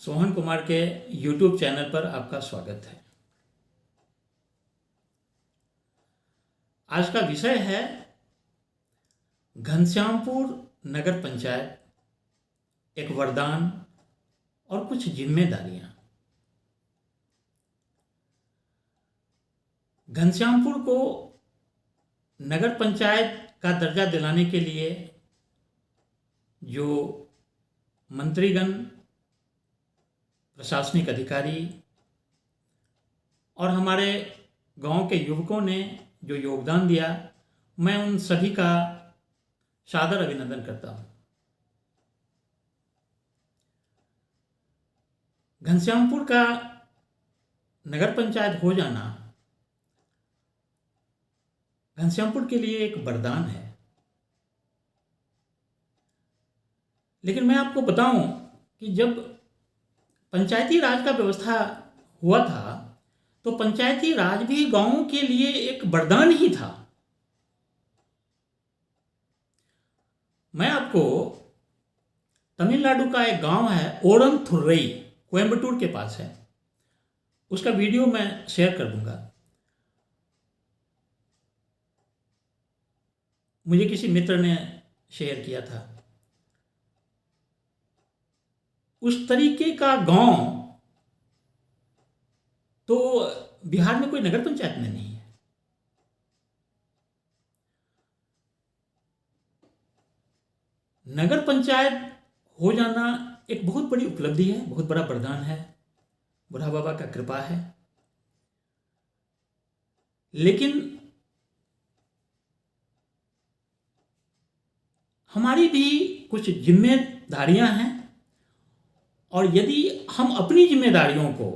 सोहन कुमार के YouTube channel पर आपका स्वागत है। आज का विषय है घनश्यामपुर नगर पंचायत, एक वरदान और कुछ जिम्मेदारियां। घनश्यामपुर को नगर पंचायत का दर्जा दिलाने के लिए जो मंत्रीगण, प्रशासनिक अधिकारी और हमारे गांव के युवकों ने जो योगदान दिया, मैं उन सभी का सादर अभिनंदन करता हूं। घनश्यामपुर का नगर पंचायत हो जाना घनश्यामपुर के लिए एक वरदान है। लेकिन मैं आपको बताऊं कि जब पंचायती राज का व्यवस्था हुआ था तो पंचायती राज भी गांवों के लिए एक वरदान ही था। मैं आपको तमिलनाडु का एक गांव है ओरनथुरई, कोयंबटूर के पास है, उसका वीडियो मैं शेयर कर दूंगा। मुझे किसी मित्र ने शेयर किया था। उस तरीके का गांव तो बिहार में कोई नगर पंचायत में नहीं है। नगर पंचायत हो जाना एक बहुत बड़ी उपलब्धि है, बहुत बड़ा वरदान है, बुढ़ा बाबा का कृपा है। लेकिन हमारी भी कुछ जिम्मेदारियां हैं, और यदि हम अपनी जिम्मेदारियों को,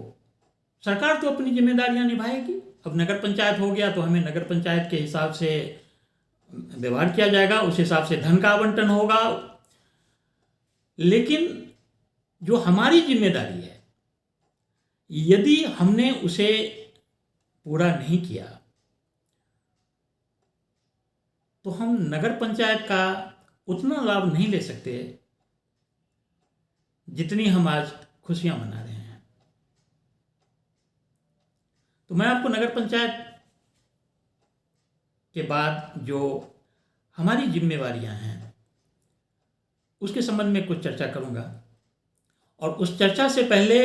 सरकार तो अपनी जिम्मेदारियां निभाएगी। अब नगर पंचायत हो गया तो हमें नगर पंचायत के हिसाब से व्यवहार किया जाएगा, उस हिसाब से धन का आवंटन होगा। लेकिन जो हमारी जिम्मेदारी है, यदि हमने उसे पूरा नहीं किया तो हम नगर पंचायत का उतना लाभ नहीं ले सकते जितनी हम आज खुशियां मना रहे हैं। तो मैं आपको नगर पंचायत के बाद जो हमारी जिम्मेवारियां हैं उसके संबंध में कुछ चर्चा करूंगा। और उस चर्चा से पहले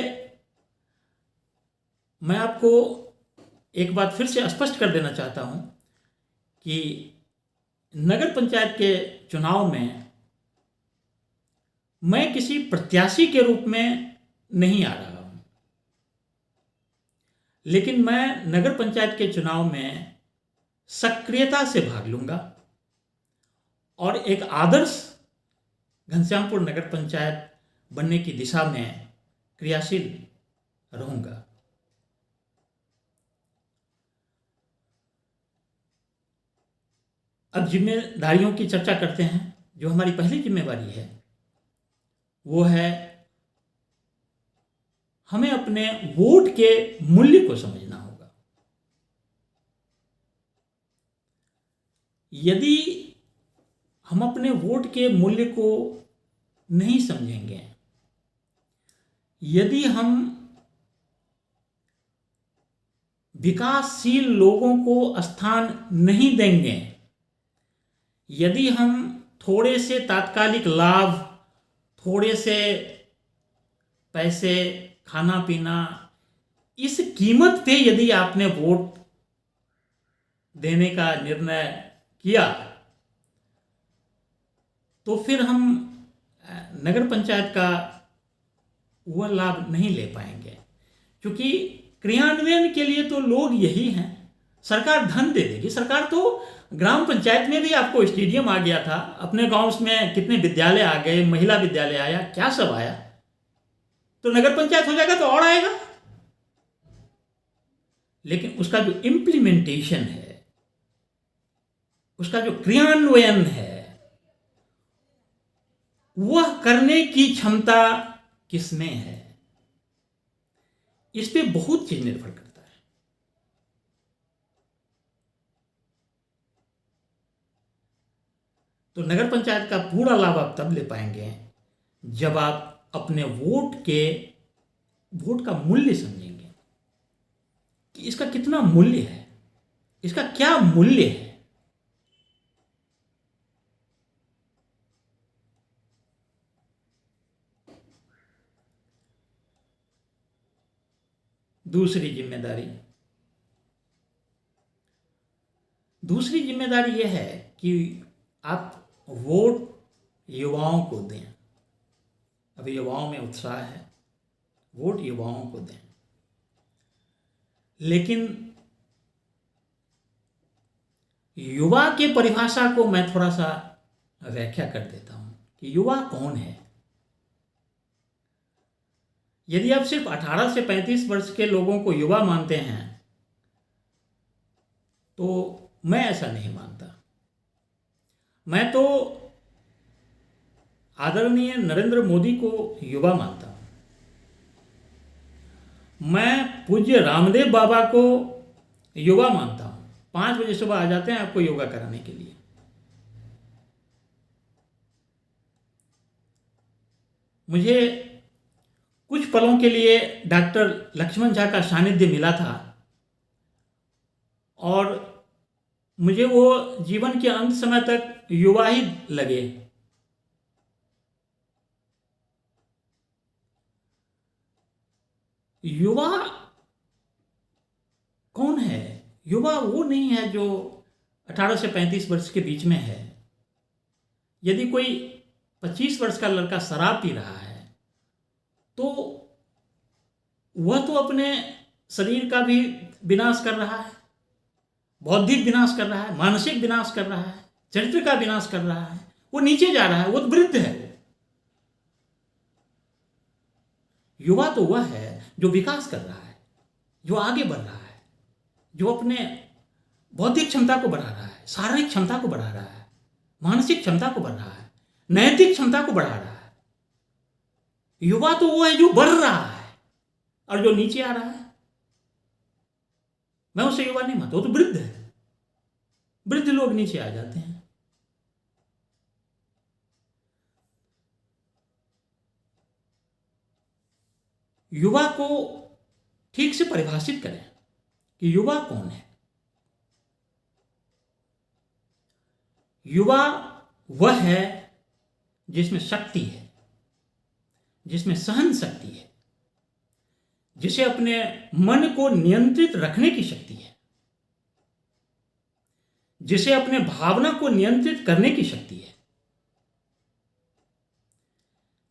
मैं आपको एक बात फिर से स्पष्ट कर देना चाहता हूं कि नगर पंचायत के चुनाव में मैं किसी प्रत्याशी के रूप में नहीं आ रहा हूं, लेकिन मैं नगर पंचायत के चुनाव में सक्रियता से भाग लूंगा और एक आदर्श घनश्यामपुर नगर पंचायत बनने की दिशा में क्रियाशील रहूंगा। अब जिम्मेदारियों की चर्चा करते हैं। जो हमारी पहली जिम्मेवारी है वो है हमें अपने वोट के मूल्य को समझना होगा। यदि हम अपने वोट के मूल्य को नहीं समझेंगे, यदि हम विकासशील लोगों को स्थान नहीं देंगे, यदि हम थोड़े से तात्कालिक लाभ, थोड़े से पैसे, खाना पीना, इस कीमत पे यदि आपने वोट देने का निर्णय किया तो फिर हम नगर पंचायत का वह लाभ नहीं ले पाएंगे। क्योंकि क्रियान्वयन के लिए तो लोग यही हैं, सरकार धन दे देगी। सरकार तो ग्राम पंचायत में भी आपको स्टेडियम आ गया था, अपने गांव में कितने विद्यालय आ गए, महिला विद्यालय आया, क्या सब आया। तो नगर पंचायत हो जाएगा तो और आएगा। लेकिन उसका जो इम्प्लीमेंटेशन है, उसका जो क्रियान्वयन है, वह करने की क्षमता किसमें है, इस पे बहुत चीज निर्भर करता है। तो नगर पंचायत का पूरा लाभ आप तब ले पाएंगे जब आप अपने वोट के वोट का मूल्य समझेंगे कि इसका कितना मूल्य है, इसका क्या मूल्य है। दूसरी जिम्मेदारी यह है कि आप वोट युवाओं को दें। अभी युवाओं में उत्साह है, वोट युवाओं को दें। लेकिन युवा के परिभाषा को मैं थोड़ा सा व्याख्या कर देता हूं कि युवा कौन है। यदि आप सिर्फ 18 से 35 वर्ष के लोगों को युवा मानते हैं तो मैं ऐसा नहीं मानता। मैं तो आदरणीय नरेंद्र मोदी को युवा मानता हूं। मैं पूज्य रामदेव बाबा को युवा मानता हूं। 5 बजे सुबह आ जाते हैं आपको योगा कराने के लिए। मुझे कुछ पलों के लिए डॉक्टर लक्ष्मण झा का सानिध्य मिला था और मुझे वो जीवन के अंत समय तक युवा ही लगे। युवा कौन है? युवा वो नहीं है जो 18 से 35 वर्ष के बीच में है। यदि कोई 25 वर्ष का लड़का शराब पी रहा है तो वह तो अपने शरीर का भी विनाश कर रहा है, बौद्धिक विनाश कर रहा है, मानसिक विनाश कर रहा है, चरित्र का विनाश कर रहा है। वो नीचे जा रहा है, वो तो वृद्ध है। युवा तो वह है जो विकास कर रहा है, जो आगे बढ़ रहा है, जो अपने बौद्धिक क्षमता को बढ़ा रहा है, शारीरिक क्षमता को बढ़ा रहा है, मानसिक क्षमता को बढ़ा रहा है, नैतिक क्षमता को बढ़ा रहा है। युवा तो वो है जो बढ़ रहा है, और जो नीचे आ रहा है मैं उसे युवा नहीं मानता, वो तो वृद्ध है। वृद्ध लोग नीचे आ जाते हैं। युवा को ठीक से परिभाषित करें कि युवा कौन है। युवा वह है जिसमें शक्ति है, जिसमें सहन शक्ति है, जिसे अपने मन को नियंत्रित रखने की शक्ति है, जिसे अपने भावना को नियंत्रित करने की शक्ति है,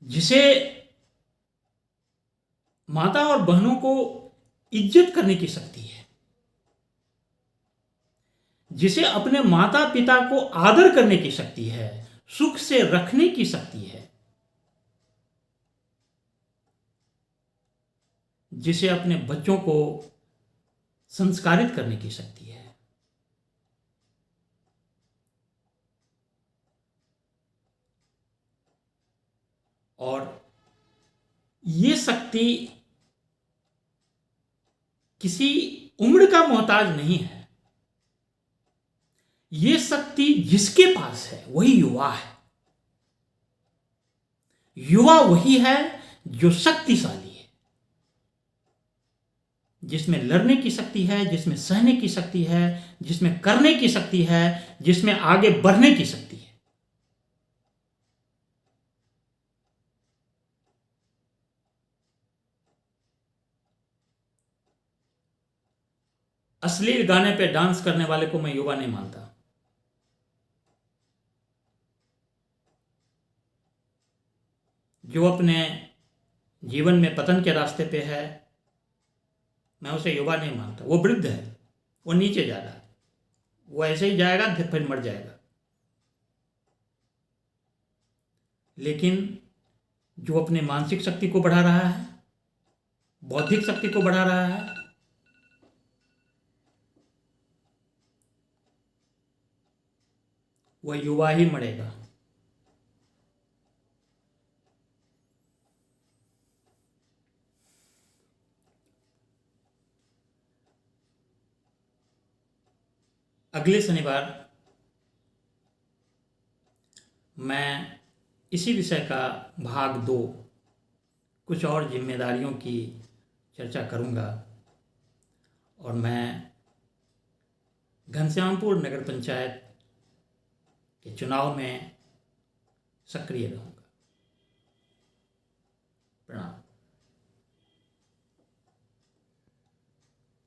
जिसे माता और बहनों को इज्जत करने की शक्ति है, जिसे अपने माता पिता को आदर करने की शक्ति है, सुख से रखने की शक्ति है, जिसे अपने बच्चों को संस्कारित करने की शक्ति है। और ये शक्ति किसी उम्र का मोहताज नहीं है। ये शक्ति जिसके पास है वही युवा है। युवा वही है जो शक्तिशाली है, जिसमें लड़ने की शक्ति है, जिसमें सहने की शक्ति है, जिसमें करने की शक्ति है, जिसमें आगे बढ़ने की शक्ति है। अश्लील गाने पे डांस करने वाले को मैं युवा नहीं मानता। जो अपने जीवन में पतन के रास्ते पे है मैं उसे युवा नहीं मानता। वो वृद्ध है, वो नीचे जा रहा है, वो ऐसे ही जाएगा फिर मर जाएगा। लेकिन जो अपने मानसिक शक्ति को बढ़ा रहा है, बौद्धिक शक्ति को बढ़ा रहा है, वह युवा ही मरेगा। अगले शनिवार मैं इसी विषय का भाग 2 कुछ और जिम्मेदारियों की चर्चा करूँगा और मैं घनश्यामपुर नगर पंचायत के चुनाव में सक्रिय रहूँगा। प्रणाम।